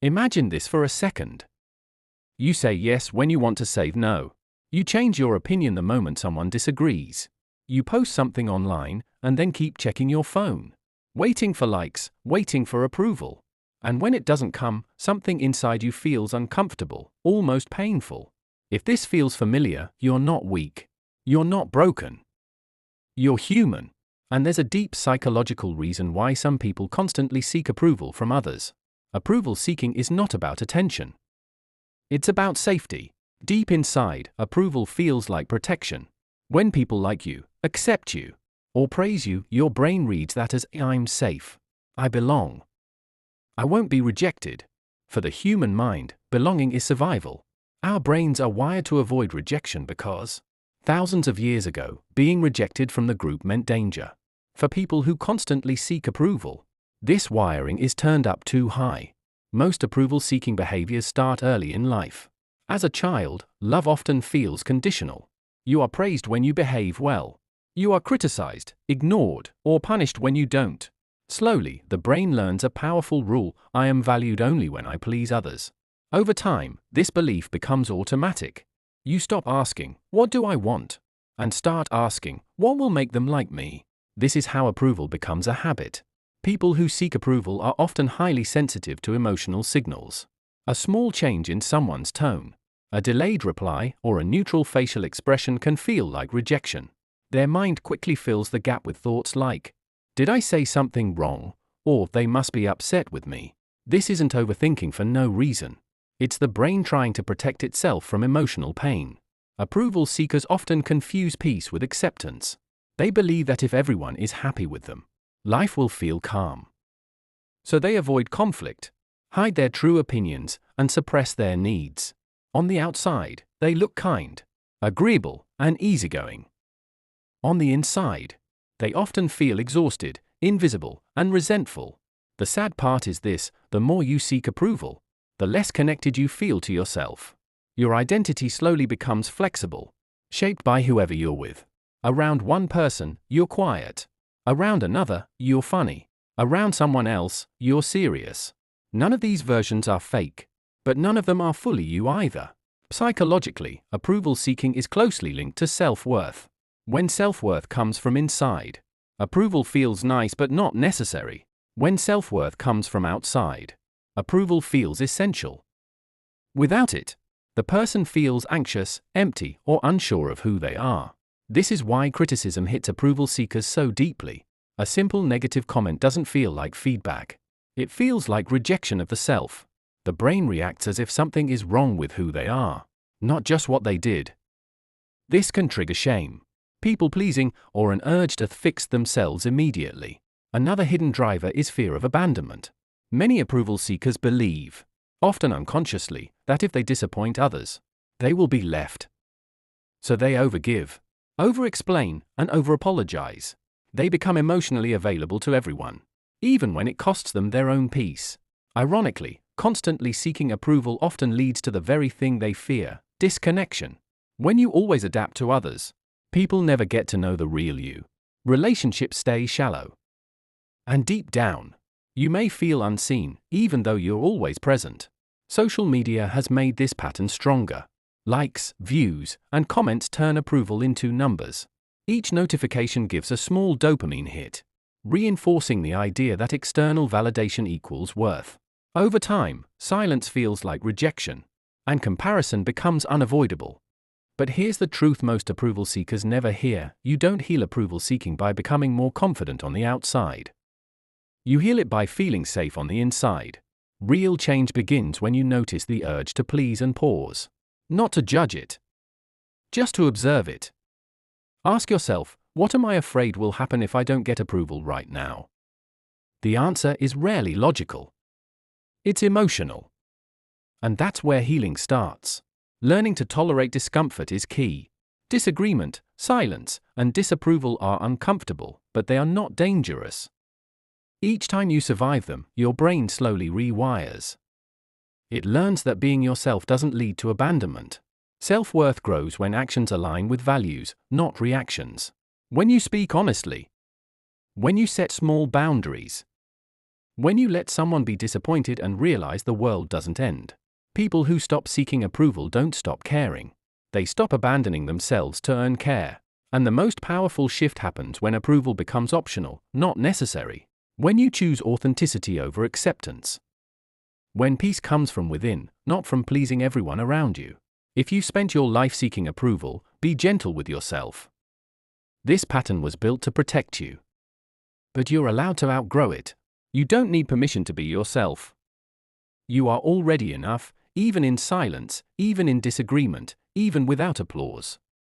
Imagine this for a second. You say yes when you want to say no. You change your opinion the moment someone disagrees. You post something online and then keep checking your phone, waiting for likes, waiting for approval. And when it doesn't come, something inside you feels uncomfortable, almost painful. If this feels familiar, you're not weak. You're not broken. You're human. And there's a deep psychological reason why some people constantly seek approval from others. Approval seeking is not about attention. It's about safety. Deep inside, approval feels like protection. When people like you, accept you, or praise you, your brain reads that as I'm safe. I belong. I won't be rejected. For the human mind, belonging is survival. Our brains are wired to avoid rejection because, thousands of years ago, being rejected from the group meant danger. For people who constantly seek approval, this wiring is turned up too high. Most approval-seeking behaviors start early in life. As a child, love often feels conditional. You are praised when you behave well. You are criticized, ignored, or punished when you don't. Slowly, the brain learns a powerful rule: I am valued only when I please others. Over time, this belief becomes automatic. You stop asking, what do I want? And start asking, what will make them like me? This is how approval becomes a habit. People who seek approval are often highly sensitive to emotional signals. A small change in someone's tone, a delayed reply, or a neutral facial expression can feel like rejection. Their mind quickly fills the gap with thoughts like, did I say something wrong? Or they must be upset with me. This isn't overthinking for no reason. It's the brain trying to protect itself from emotional pain. Approval seekers often confuse peace with acceptance. They believe that if everyone is happy with them, life will feel calm. So they avoid conflict, hide their true opinions, and suppress their needs. On the outside, they look kind, agreeable, and easygoing. On the inside, they often feel exhausted, invisible, and resentful. The sad part is this: the more you seek approval, the less connected you feel to yourself. Your identity slowly becomes flexible, shaped by whoever you're with. Around one person, you're quiet. Around another, you're funny. Around someone else, you're serious. None of these versions are fake, but none of them are fully you either. Psychologically, approval seeking is closely linked to self-worth. When self-worth comes from inside, approval feels nice but not necessary. When self-worth comes from outside, approval feels essential. Without it, the person feels anxious, empty, or unsure of who they are. This is why criticism hits approval seekers so deeply. A simple negative comment doesn't feel like feedback. It feels like rejection of the self. The brain reacts as if something is wrong with who they are, not just what they did. This can trigger shame, people-pleasing, or an urge to fix themselves immediately. Another hidden driver is fear of abandonment. Many approval seekers believe, often unconsciously, that if they disappoint others, they will be left. So they overgive, over-explain, and over-apologize. They become emotionally available to everyone, even when it costs them their own peace. Ironically, constantly seeking approval often leads to the very thing they fear: disconnection. When you always adapt to others, people never get to know the real you. Relationships stay shallow. And deep down, you may feel unseen, even though you're always present. Social media has made this pattern stronger. Likes, views, and comments turn approval into numbers. Each notification gives a small dopamine hit, reinforcing the idea that external validation equals worth. Over time, silence feels like rejection, and comparison becomes unavoidable. But here's the truth most approval seekers never hear: you don't heal approval seeking by becoming more confident on the outside. You heal it by feeling safe on the inside. Real change begins when you notice the urge to please and pause. Not to judge it, just to observe it. Ask yourself, what am I afraid will happen if I don't get approval right now? The answer is rarely logical. It's emotional. And that's where healing starts. Learning to tolerate discomfort is key. Disagreement, silence, and disapproval are uncomfortable, but they are not dangerous. Each time you survive them, your brain slowly rewires. It learns that being yourself doesn't lead to abandonment. Self-worth grows when actions align with values, not reactions. When you speak honestly. When you set small boundaries. When you let someone be disappointed and realize the world doesn't end. People who stop seeking approval don't stop caring. They stop abandoning themselves to earn care. And the most powerful shift happens when approval becomes optional, not necessary. When you choose authenticity over acceptance. When peace comes from within, not from pleasing everyone around you. If you spent your life seeking approval, be gentle with yourself. This pattern was built to protect you. But you're allowed to outgrow it. You don't need permission to be yourself. You are already enough, even in silence, even in disagreement, even without applause.